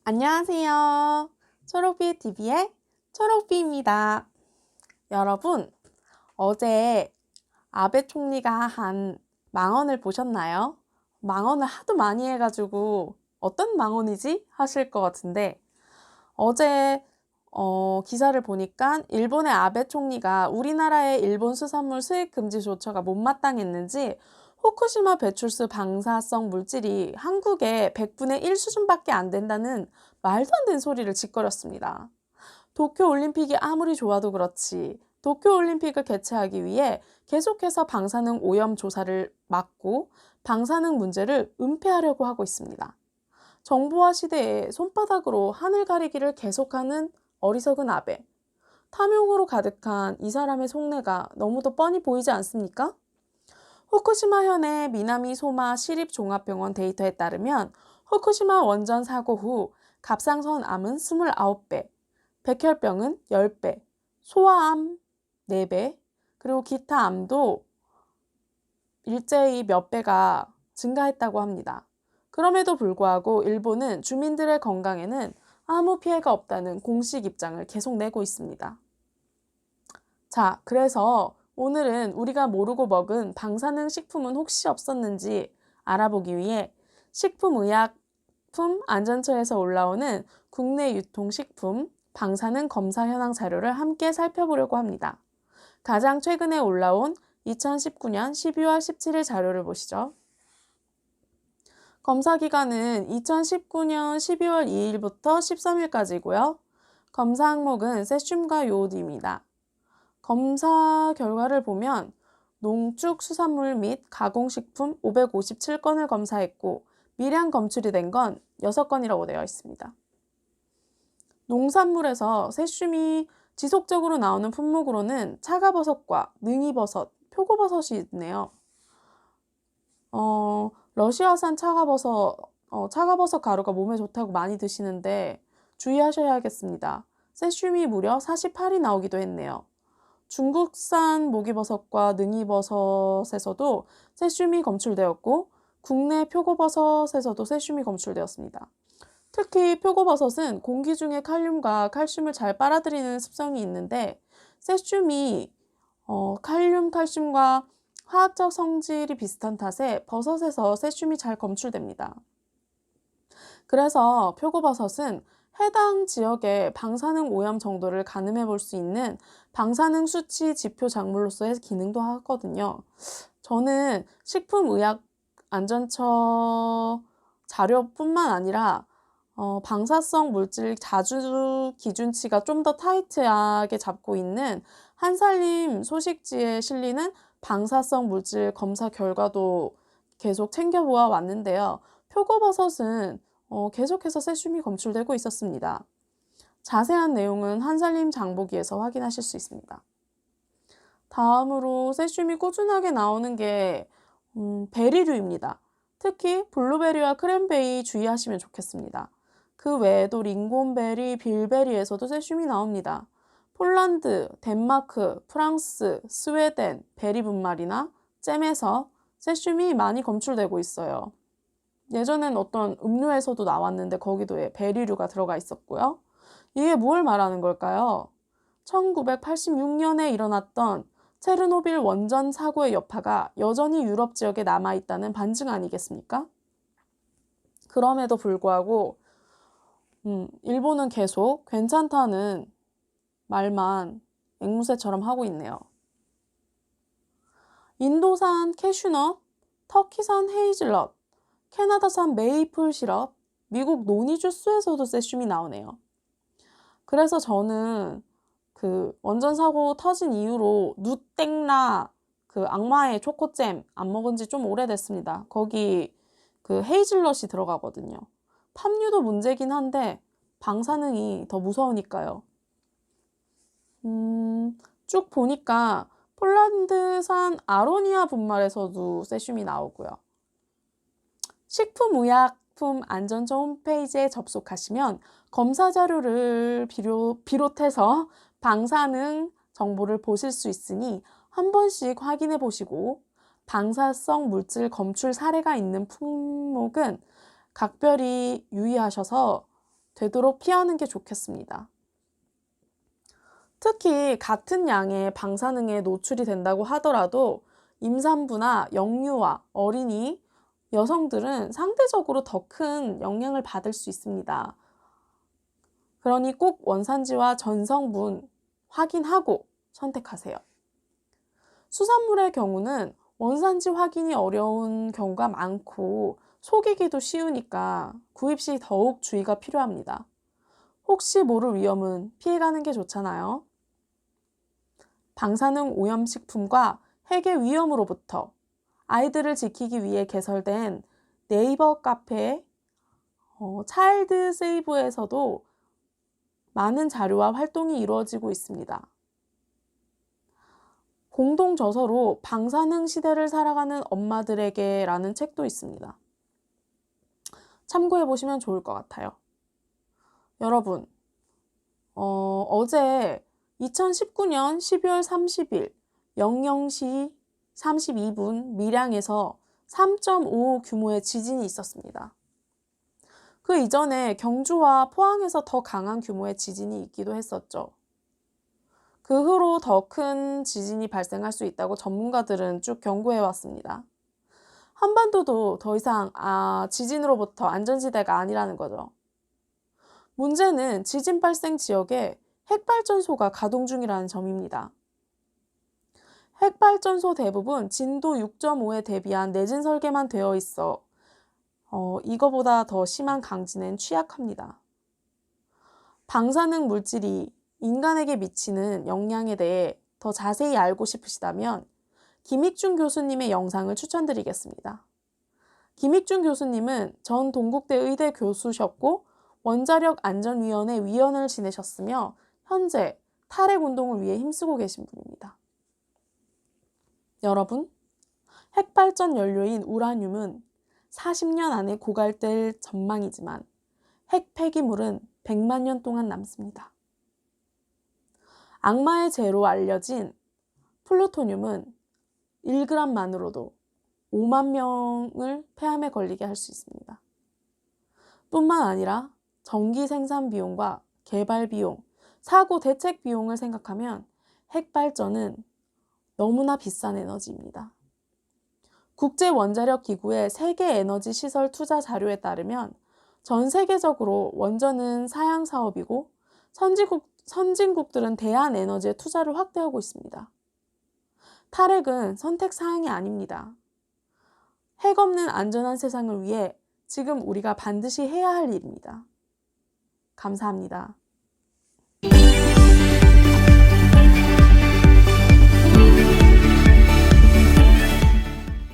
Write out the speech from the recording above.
안녕하세요. 초록비TV의 초록비입니다. 여러분, 어제 아베 총리가 한 망언을 보셨나요? 망언을 하도 많이 해가지고 어떤 망언이지? 하실 것 같은데 어제 기사를 보니까 일본의 아베 총리가 우리나라의 일본 수산물 수입 금지 조처가 못마땅했는지 후쿠시마 배출수 방사성 물질이 한국의 100분의 1 수준밖에 안 된다는 말도 안 되는 소리를 짓거렸습니다. 도쿄올림픽이 아무리 좋아도 그렇지 도쿄올림픽을 개최하기 위해 계속해서 방사능 오염 조사를 막고 방사능 문제를 은폐하려고 하고 있습니다. 정보화 시대에 손바닥으로 하늘 가리기를 계속하는 어리석은 아베. 탐욕으로 가득한 이 사람의 속내가 너무도 뻔히 보이지 않습니까? 후쿠시마 현의 미나미 소마 시립종합병원 데이터에 따르면 후쿠시마 원전 사고 후 갑상선 암은 29배, 백혈병은 10배, 소아암 4배, 그리고 기타 암도 일제히 몇 배가 증가했다고 합니다. 그럼에도 불구하고 일본은 주민들의 건강에는 아무 피해가 없다는 공식 입장을 계속 내고 있습니다. 자, 그래서 오늘은 우리가 모르고 먹은 방사능 식품은 혹시 없었는지 알아보기 위해 식품의약품안전처에서 올라오는 국내 유통식품 방사능 검사 현황 자료를 함께 살펴보려고 합니다. 가장 최근에 올라온 2019년 12월 17일 자료를 보시죠. 검사 기간은 2019년 12월 2일부터 13일까지고요. 검사 항목은 세슘과 요오드입니다. 검사 결과를 보면 농축수산물 및 가공식품 557건을 검사했고 미량 검출이 된 건 6건이라고 되어 있습니다. 농산물에서 세슘이 지속적으로 나오는 품목으로는 차가버섯과 능이버섯, 표고버섯이 있네요. 러시아산 차가버섯 가루가 몸에 좋다고 많이 드시는데 주의하셔야겠습니다. 세슘이 무려 48이 나오기도 했네요. 중국산 목이버섯과 능이버섯에서도 세슘이 검출되었고 국내 표고버섯에서도 세슘이 검출되었습니다. 특히 표고버섯은 공기 중에 칼륨과 칼슘을 잘 빨아들이는 습성이 있는데 세슘이 칼륨, 칼슘과 화학적 성질이 비슷한 탓에 버섯에서 세슘이 잘 검출됩니다. 그래서 표고버섯은 해당 지역의 방사능 오염 정도를 가늠해 볼 수 있는 방사능 수치 지표 작물로서의 기능도 하거든요. 저는 식품의약안전처 자료뿐만 아니라 방사성 물질 자주 기준치가 좀 더 타이트하게 잡고 있는 한살림 소식지에 실리는 방사성 물질 검사 결과도 계속 챙겨보아 왔는데요. 표고버섯은 계속해서 세슘이 검출되고 있었습니다. 자세한 내용은 한살림 장보기에서 확인하실 수 있습니다. 다음으로 세슘이 꾸준하게 나오는 게 베리류입니다. 특히 블루베리와 크랜베리 주의하시면 좋겠습니다. 그 외에도 링곤베리, 빌베리에서도 세슘이 나옵니다. 폴란드, 덴마크, 프랑스, 스웨덴, 베리 분말이나 잼에서 세슘이 많이 검출되고 있어요. 예전엔 어떤 음료에서도 나왔는데 거기도 베리류가 들어가 있었고요. 이게 뭘 말하는 걸까요? 1986년에 일어났던 체르노빌 원전 사고의 여파가 여전히 유럽 지역에 남아있다는 반증 아니겠습니까? 그럼에도 불구하고 일본은 계속 괜찮다는 말만 앵무새처럼 하고 있네요. 인도산 캐슈넛, 터키산 헤이즐넛, 캐나다산 메이플 시럽, 미국 노니 주스에서도 세슘이 나오네요. 그래서 저는 그 원전 사고 터진 이후로 누땡라 그 악마의 초코잼 안 먹은 지 좀 오래됐습니다. 거기 그 헤이즐넛이 들어가거든요. 팜유도 문제긴 한데 방사능이 더 무서우니까요. 쭉 보니까 폴란드산 아로니아 분말에서도 세슘이 나오고요. 식품의약품안전처 홈페이지에 접속하시면 검사 자료를 비롯해서 방사능 정보를 보실 수 있으니 한 번씩 확인해 보시고 방사성 물질 검출 사례가 있는 품목은 각별히 유의하셔서 되도록 피하는 게 좋겠습니다. 특히 같은 양의 방사능에 노출이 된다고 하더라도 임산부나 영유아, 어린이, 여성들은 상대적으로 더 큰 영향을 받을 수 있습니다. 그러니 꼭 원산지와 전성분 확인하고 선택하세요. 수산물의 경우는 원산지 확인이 어려운 경우가 많고 속이기도 쉬우니까 구입 시 더욱 주의가 필요합니다. 혹시 모를 위험은 피해가는 게 좋잖아요. 방사능 오염식품과 핵의 위험으로부터 아이들을 지키기 위해 개설된 네이버 카페 차일드 세이브에서도 많은 자료와 활동이 이루어지고 있습니다. 공동 저서로 방사능 시대를 살아가는 엄마들에게 라는 책도 있습니다. 참고해 보시면 좋을 것 같아요. 여러분, 어제 2019년 12월 30일 00시 32분 밀양에서 3.5 규모의 지진이 있었습니다. 그 이전에 경주와 포항에서 더 강한 규모의 지진이 있기도 했었죠. 그 후로 더 큰 지진이 발생할 수 있다고 전문가들은 쭉 경고해 왔습니다. 한반도도 더 이상 지진으로부터 안전지대가 아니라는 거죠. 문제는 지진 발생 지역에 핵발전소가 가동 중이라는 점입니다. 핵발전소 대부분 진도 6.5에 대비한 내진 설계만 되어 있어 이거보다 더 심한 강진엔 취약합니다. 방사능 물질이 인간에게 미치는 영향에 대해 더 자세히 알고 싶으시다면 김익준 교수님의 영상을 추천드리겠습니다. 김익준 교수님은 전 동국대 의대 교수셨고 원자력 안전위원회 위원을 지내셨으며 현재 탈핵 운동을 위해 힘쓰고 계신 분입니다. 여러분, 핵발전 연료인 우라늄은 40년 안에 고갈될 전망이지만 핵 폐기물은 100만 년 동안 남습니다. 악마의 죄로 알려진 플루토늄은 1g만으로도 5만 명을 폐암에 걸리게 할 수 있습니다. 뿐만 아니라 전기 생산 비용과 개발 비용, 사고 대책 비용을 생각하면 핵발전은 너무나 비싼 에너지입니다. 국제원자력기구의 세계 에너지 시설 투자 자료에 따르면 전 세계적으로 원전은 사양 사업이고 선진국들은 대한 에너지에 투자를 확대하고 있습니다. 탈핵은 선택 사항이 아닙니다. 핵 없는 안전한 세상을 위해 지금 우리가 반드시 해야 할 일입니다. 감사합니다.